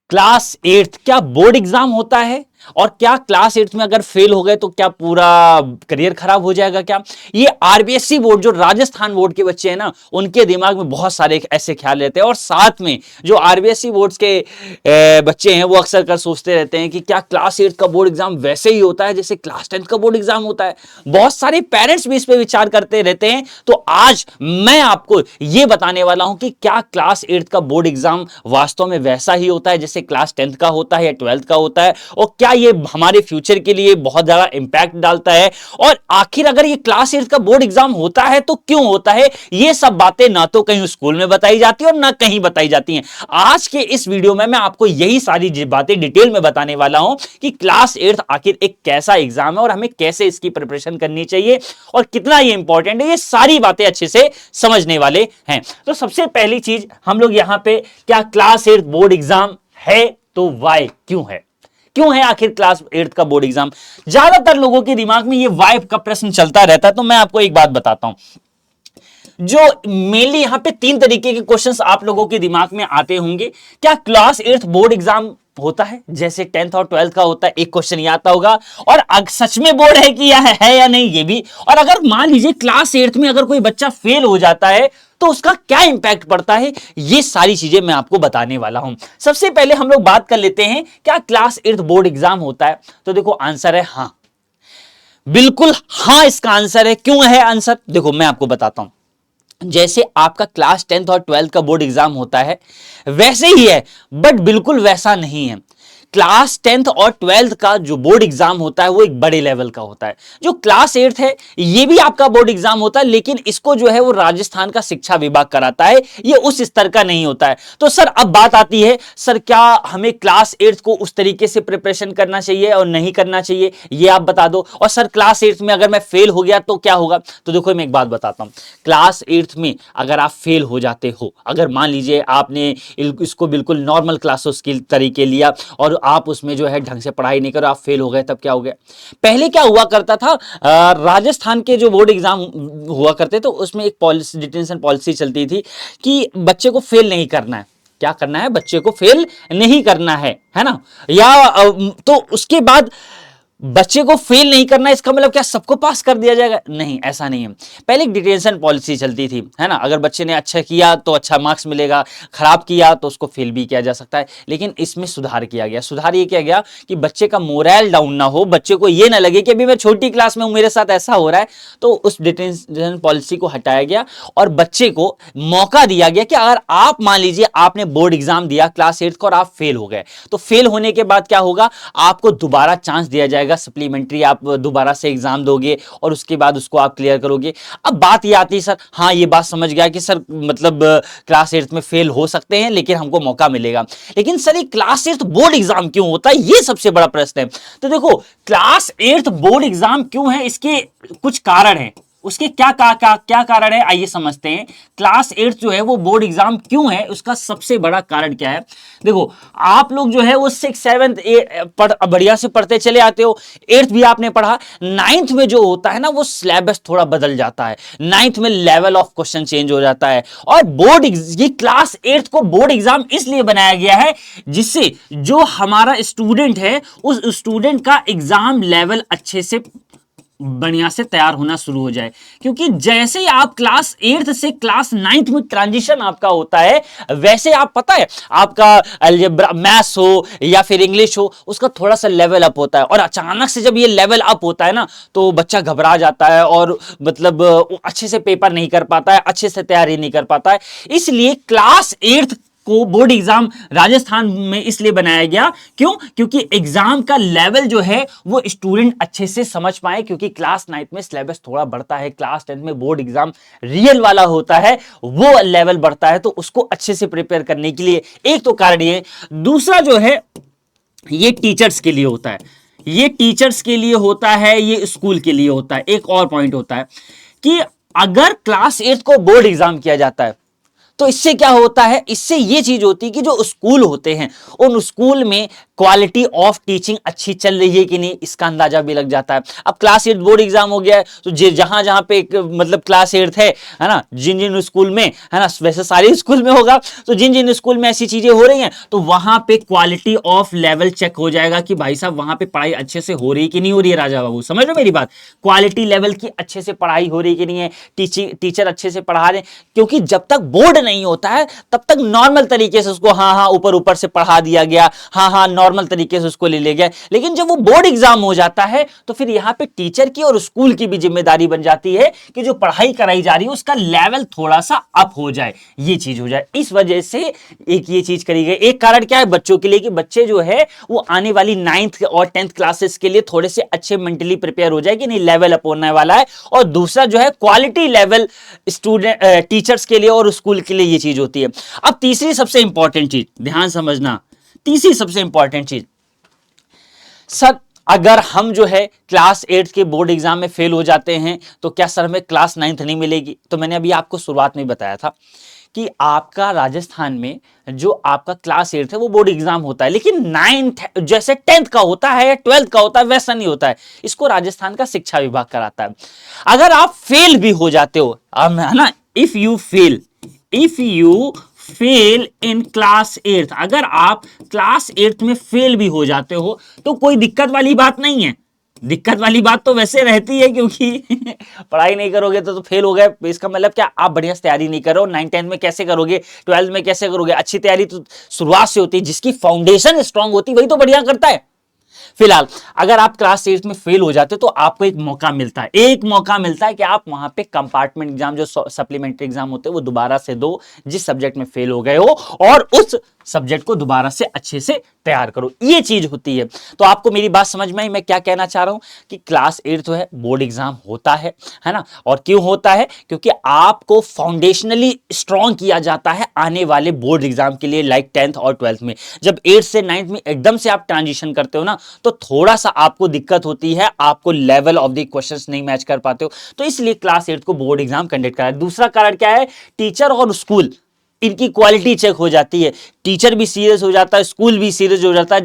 Class eighth क्या board exam होता है? और क्या क्लास एट्थ में अगर फेल हो गए तो क्या पूरा करियर खराब हो जाएगा क्या? ये आरबीएससी बोर्ड, जो राजस्थान बोर्ड के बच्चे हैं ना, उनके दिमाग में बहुत सारे ऐसे ख्याल रहते हैं। और साथ में जो आरबीएससी बोर्ड्स के बच्चे हैं वो अक्सर कर सोचते रहते हैं कि क्या क्लास एट्थ का बोर्ड एग्जाम वैसे ही होता है जैसे क्लास टेंथ का बोर्ड एग्जाम होता है। बहुत सारे पेरेंट्स भी इस पे विचार करते रहते हैं। तो आज मैं आपको यह बताने वाला हूं कि क्या क्लास एट्थ का बोर्ड एग्जाम वास्तव में वैसा ही होता है जैसे क्लास टेंथ का होता है या ट्वेल्थ का होता है, और क्या ये हमारे फ्यूचर के लिए बहुत ज्यादा इंपैक्ट डालता है, और आखिर अगर ये क्लास एट्थ का बोर्ड एग्जाम होता है तो क्यों होता है। ये सब बातें ना तो कहीं स्कूल में बताई जाती है और ना कहीं बताई जाती हैं। आज के इस वीडियो में मैं आपको यही सारी बातें डिटेल में बताने वाला हूं कि क्लास एट्थ आखिर एक कैसा एग्जाम है और हमें कैसे इसकी प्रिपरेशन करनी चाहिए और कितना ये इंपॉर्टेंट है। ये सारी बातें अच्छे से समझने वाले हैं। तो सबसे पहली चीज हम लोग यहां पे, क्या क्लास एट्थ बोर्ड एग्जाम है तो वाई, क्यों है, क्यों है आखिर क्लास एट्थ का बोर्ड एग्जाम। ज्यादातर लोगों के दिमाग में ये वाई का प्रश्न चलता रहता है। तो मैं आपको एक बात बताता हूं, जो मेनली यहां पे तीन तरीके के क्वेश्चंस आप लोगों के दिमाग में आते होंगे। क्या क्लास एट्थ बोर्ड एग्जाम होता है जैसे टेंथ और ट्वेल्थ का होता है? एक क्वेश्चन ये आता होगा। और सच में बोर्ड है कि है या नहीं, ये भी। और अगर मान लीजिए क्लास एट्थ में अगर कोई बच्चा फेल हो जाता है तो उसका क्या इंपैक्ट पड़ता है, ये सारी चीजें मैं आपको बताने वाला हूं। सबसे पहले हम लोग बात कर लेते हैं, क्या क्लास एट्थ बोर्ड एग्जाम होता है? तो देखो आंसर है हां, बिल्कुल हां इसका आंसर है। क्यों है आंसर, देखो मैं आपको बताता हूं। जैसे आपका क्लास टेंथ और ट्वेल्थ का बोर्ड एग्जाम होता है वैसे ही है, बट बिल्कुल वैसा नहीं है। क्लास टेंथ और ट्वेल्थ का जो बोर्ड एग्जाम होता है वो एक बड़े लेवल का होता है। जो क्लास एट्थ है ये भी आपका बोर्ड एग्जाम होता है, लेकिन इसको जो है वो राजस्थान का शिक्षा विभाग कराता है, ये उस स्तर का नहीं होता है। तो सर अब बात आती है, सर क्या हमें क्लास एट्थ को उस तरीके से प्रिपरेशन करना चाहिए और नहीं करना चाहिए, ये आप बता दो। और सर क्लास एट्थ में अगर मैं फेल हो गया तो क्या होगा? तो देखो मैं एक बात बताता हूं, क्लास एट्थ में अगर आप फेल हो जाते हो, अगर मान लीजिए आपने इसको बिल्कुल नॉर्मल क्लासेस के तरीके लिया और आप उसमें जो है ढंग से पढ़ाई नहीं करो, आप फेल हो गए, तब क्या हो गया? पहले क्या हुआ करता था, राजस्थान के जो बोर्ड एग्जाम हुआ करते तो उसमें एक पॉलिसी, डिटेंशन पॉलिसी चलती थी कि बच्चे को फेल नहीं करना है। क्या करना है? बच्चे को फेल नहीं करना है ना। या तो उसके बाद बच्चे को फेल नहीं करना, इसका मतलब क्या सबको पास कर दिया जाएगा? नहीं, ऐसा नहीं है। पहले एक डिटेंशन पॉलिसी चलती थी, है ना। अगर बच्चे ने अच्छा किया तो अच्छा मार्क्स मिलेगा, खराब किया तो उसको फेल भी किया जा सकता है। लेकिन इसमें सुधार किया गया। सुधार ये किया गया कि बच्चे का मोरल डाउन ना हो, बच्चे को ये ना लगे कि अभी मैं छोटी क्लास में हूं, मेरे साथ ऐसा हो रहा है। तो उस डिटेंशन पॉलिसी को हटाया गया और बच्चे को मौका दिया गया कि अगर आप मान लीजिए आपने बोर्ड एग्जाम दिया क्लास एट्थ का और आप फेल हो गए, तो फेल होने के बाद क्या होगा? आपको दोबारा चांस दिया जाएगा, सप्लीमेंट्री आप दोबारा से एग्जाम दोगे और उसके बाद उसको आप क्लियर करोगे। अब बात ये आती है, सर हाँ ये बात समझ गया कि सर मतलब क्लास एट्थ में फेल हो सकते हैं लेकिन हमको मौका मिलेगा। लेकिन सर ये क्लास एट्थ बोर्ड एग्जाम क्यों होता है, ये सबसे बड़ा प्रश्न है। तो देखो क्लास एट्थ बोर्ड एग्जाम क्यों है, इसके कुछ कारण है। उसके क्या कारण है, आइए समझते हैं। क्लास एट्थ जो है वो बोर्ड एग्जाम क्यों है, उसका सबसे बड़ा कारण क्या है। देखो आप लोग जो है वो सिक्स सेवंथ बढ़िया से पढ़ते चले आते हो, एट्थ भी आपने पढ़ा, नाइन्थ में जो होता है ना वो सिलेबस थोड़ा बदल जाता है, नाइन्थ में लेवल ऑफ क्वेश्चन चेंज हो जाता है। और बोर्ड ये क्लास एट्थ को बोर्ड एग्जाम इसलिए बनाया गया है जिससे जो हमारा स्टूडेंट है उस स्टूडेंट का एग्जाम लेवल अच्छे से बढ़िया से तैयार होना शुरू हो जाए। क्योंकि जैसे ही आप क्लास एट्थ से क्लास नाइन्थ में ट्रांजिशन आपका होता है, वैसे आप पता है आपका अलजेब्रा मैथ्स हो या फिर इंग्लिश हो, उसका थोड़ा सा लेवल अप होता है। और अचानक से जब ये लेवल अप होता है ना तो बच्चा घबरा जाता है और मतलब अच्छे से पेपर नहीं कर पाता है, अच्छे से तैयारी नहीं कर पाता है। इसलिए क्लास एट्थ को बोर्ड एग्जाम राजस्थान में इसलिए बनाया गया, क्यों? क्योंकि एग्जाम का लेवल जो है वो स्टूडेंट अच्छे से समझ पाए। क्योंकि क्लास 9 में सिलेबस थोड़ा बढ़ता है, क्लास 10 में बोर्ड एग्जाम रियल वाला होता है, वो लेवल बढ़ता है, तो उसको अच्छे से प्रिपेयर करने के लिए एक तो कारण ये। दूसरा जो है ये टीचर्स के लिए होता है, ये टीचर्स के लिए होता है, ये स्कूल के लिए होता है। एक और पॉइंट होता है कि अगर क्लास 8 को बोर्ड एग्जाम किया जाता है तो इससे क्या होता है, इससे ये चीज होती है कि जो स्कूल होते हैं उन स्कूल में क्वालिटी ऑफ टीचिंग अच्छी चल रही है कि नहीं, इसका अंदाजा भी लग जाता है। अब क्लास 8 बोर्ड एग्जाम हो गया है, तो जहां जहां पे मतलब क्लास 8 है ना, जिन जिन स्कूल में है ना, वैसे सारे स्कूल में होगा, तो जिन जिन स्कूल में ऐसी चीजें हो रही हैं तो वहां पे क्वालिटी ऑफ लेवल चेक हो जाएगा कि भाई साहब वहां पे पढ़ाई अच्छे से हो रही कि नहीं हो रही है। राजा बाबू समझ लो मेरी बात, क्वालिटी लेवल की अच्छे से पढ़ाई हो रही कि नहीं है, टीचर अच्छे से पढ़ा रहे, क्योंकि जब तक बोर्ड नहीं होता है तब तक नॉर्मल तरीके से उसको हाँ हाँ ऊपर ऊपर से पढ़ा दिया गया, हाँ हाँ नॉर्मल तरीके से उसको ले लिया गया। लेकिन जब वो बोर्ड एग्जाम हो जाता है तो फिर यहां पे टीचर की और स्कूल की भी जिम्मेदारी बन जाती है कि जो पढ़ाई कराई जा रही है उसका लेवल थोड़ा सा अप हो जाए, ये चीज हो जाए। इस वजह से एक ये चीज करी गई। एक कारण क्या है बच्चों के लिए, कि बच्चे जो है वो आने वाली 9th और 10th क्लासेस के लिए थोड़े से अच्छे मेंटली प्रिपेयर हो जाए कि नहीं, लेवल अप होने वाला है। और दूसरा जो है क्वालिटी लेवल स्टूडेंट टीचर्स के लिए और स्कूल के लिए ये चीज होती है। अब तीसरी सबसे इंपॉर्टेंट चीज ध्यान समझना, तीसरी सबसे इंपॉर्टेंट चीज, सर अगर हम जो है क्लास 8 के बोर्ड एग्जाम में फेल हो जाते हैं तो क्या सर हमें क्लास 9th नहीं मिलेगी? तो मैंने अभी आपको शुरुआत में बताया था कि आपका राजस्थान में जो आपका क्लास 8 है वो बोर्ड एग्जाम होता है, लेकिन 9th जैसे 10th का होता है या 12th का होता है वैसा नहीं होता है। इसको राजस्थान का शिक्षा विभाग कराता है। अगर आप फेल भी हो जाते हो, है ना, if you fail in class 8, अगर आप क्लास 8 में फेल भी हो जाते हो तो कोई दिक्कत वाली बात नहीं है। दिक्कत वाली बात तो वैसे रहती है, क्योंकि पढ़ाई नहीं करोगे तो फेल हो गए, इसका मतलब क्या आप बढ़िया से तैयारी नहीं करो। 9th 10th में कैसे करोगे, 12th में कैसे करोगे? अच्छी तैयारी तो शुरुआत से होती है, जिसकी फाउंडेशन स्ट्रांग होती है वही तो बढ़िया करता है। फिलहाल अगर आप क्लास 8 में फेल हो जाते तो आपको एक मौका मिलता है, कि आप वहां पे कंपार्टमेंट एग्जाम जो सप्लीमेंट्री एग्जाम होते हैं वो दोबारा से दो, जिस सब्जेक्ट में फेल हो गए हो, और उस सब्जेक्ट को दोबारा से अच्छे से तैयार करो, ये चीज होती है। तो आपको मेरी बात समझ में आई मैं क्या कहना चाह रहा हूं, कि क्लास 8 जो है बोर्ड एग्जाम होता है ना। और क्यों होता है? क्योंकि आपको फाउंडेशनली स्ट्रांग किया जाता है आने वाले बोर्ड एग्जाम के लिए, लाइक 10th और 12th में। जब 8th से 9th में एकदम से आप ट्रांजिशन करते हो ना, तो थोड़ा सा आपको दिक्कत होती है, आपको लेवल ऑफ द क्वेश्चंस नहीं मैच कर पाते हो, तो इसलिए क्लास 8 को बोर्ड एग्जाम कंडक्ट करा। दूसरा कारण क्या है? टीचर और स्कूल इनकी क्वालिटी चेक हो जाती है। टीचर भी सीरियस हो जाता है, स्कूल भी सीरियस हो जाता है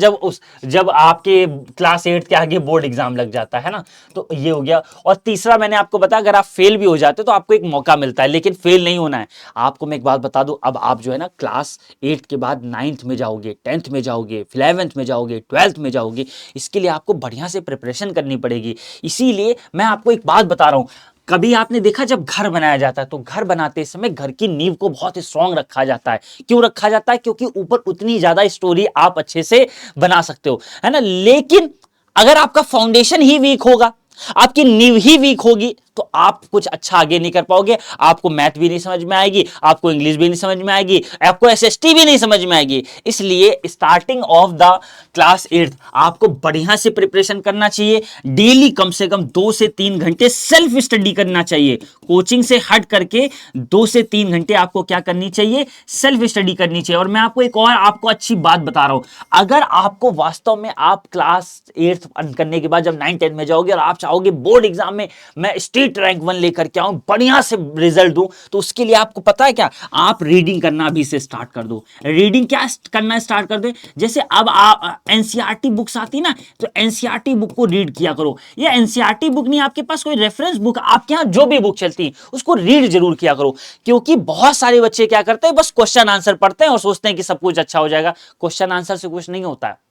जब आपके क्लास 8 के आगे बोर्ड एग्जाम लग जाता है ना। तो ये हो गया। और तीसरा मैंने आपको बताया, अगर आप फेल भी हो जाते तो आपको एक मौका मिलता है, लेकिन फेल नहीं होना है। आपको मैं एक बात बता दूं, अब आप जो है ना क्लास 8 के बाद 9th में जाओगे, 10th में जाओगे, 11th में जाओगे, 12th में जाओगे, इसके लिए आपको बढ़िया से प्रिपरेशन करनी पड़ेगी। इसीलिए मैं आपको एक बात बता रहा हूं, कभी आपने देखा जब घर बनाया जाता है तो घर बनाते समय घर की नींव को बहुत स्ट्रांग रखा जाता है। क्यों रखा जाता है? क्योंकि ऊपर उतनी ज्यादा स्टोरी आप अच्छे से बना सकते हो, है ना। लेकिन अगर आपका फाउंडेशन ही वीक होगा, आपकी नींव ही वीक होगी, तो आप कुछ अच्छा आगे नहीं कर पाओगे। आपको मैथ भी नहीं समझ में आएगी, आपको इंग्लिश भी नहीं समझ में आएगी, आपको एसएसटी भी नहीं समझ में आएगी। इसलिए स्टार्टिंग ऑफ द क्लास 8 आपको बढ़िया से प्रिपरेशन करना चाहिए। डेली कम से कम 2 से 3 घंटे सेल्फ स्टडी करना चाहिए। कोचिंग से हट करके 2 से 3 घंटे आपको क्या करनी चाहिए? सेल्फ स्टडी करनी चाहिए। और मैं आपको एक और आपको अच्छी बात बता रहा हूं, अगर आपको वास्तव में आप क्लास 8 करने के बाद जब 9th 10th में जाओगे और आप चाहोगे बोर्ड एग्जाम में मैं रैंक 1 लेकर के आऊं, बढ़िया से रिजल्ट दूं, तो उसके लिए आपको पता है क्या? आप रीडिंग करना अभी से स्टार्ट कर दो। रीडिंग क्या करना स्टार्ट कर दो? जैसे अब एनसीईआरटी बुक्स आती ना, तो एनसीईआरटी बुक को रीड किया करो। या एनसीईआरटी बुक नहीं, आपके पास कोई रेफरेंस बुक, आपके यहां जो भी बुक चलती है उसको रीड जरूर किया करो। क्योंकि बहुत सारे बच्चे क्या करते हैं, बस क्वेश्चन आंसर पढ़ते हैं और सोचते हैं कि सब कुछ अच्छा हो जाएगा। क्वेश्चन आंसर से कुछ नहीं होता है,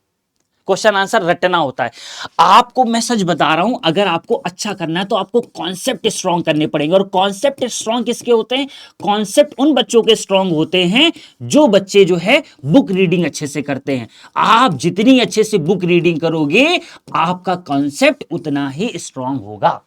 क्वेश्चन आंसर रटना होता है। आपको मैं सच बता रहा हूं, अगर आपको अच्छा करना है तो आपको कॉन्सेप्ट स्ट्रांग करने पड़ेंगे। और कॉन्सेप्ट स्ट्रांग किसके होते हैं? कॉन्सेप्ट उन बच्चों के स्ट्रांग होते हैं जो बच्चे जो है बुक रीडिंग अच्छे से करते हैं। आप जितनी अच्छे से बुक रीडिंग करोगे, आपका कॉन्सेप्ट उतना ही स्ट्रांग होगा।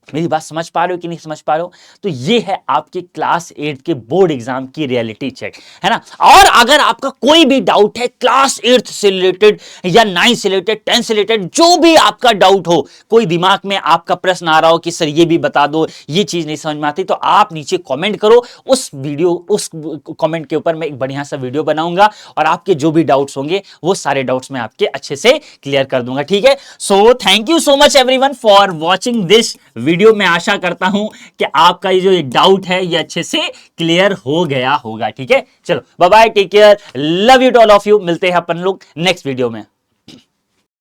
मेरी बात समझ पा रहे हो कि नहीं समझ पा रहे हो? तो ये है आपके क्लास 8 के बोर्ड एग्जाम की रियलिटी चेक, है ना। और अगर आपका कोई भी डाउट है क्लास 8 से रिलेटेड या 9 से रिलेटेड, 10 से रिलेटेड, जो भी आपका डाउट हो, कोई दिमाग में आपका प्रश्न आ रहा हो कि सर ये भी बता दो, ये चीज नहीं समझ में आती, तो आप नीचे कमेंट करो। उस कमेंट के ऊपर मैं एक बढ़िया सा वीडियो बनाऊंगा और आपके जो भी डाउट्स होंगे वो सारे डाउट्स मैं आपके अच्छे से क्लियर कर दूंगा, ठीक है। So thank you so much everyone for watching this video. मैं आशा करता हूं कि आपका ये जो डाउट है ये अच्छे से क्लियर हो गया होगा, ठीक है। चलो bye bye, take care, love you to all of you. मिलते हैं अपन लोग नेक्स्ट वीडियो में।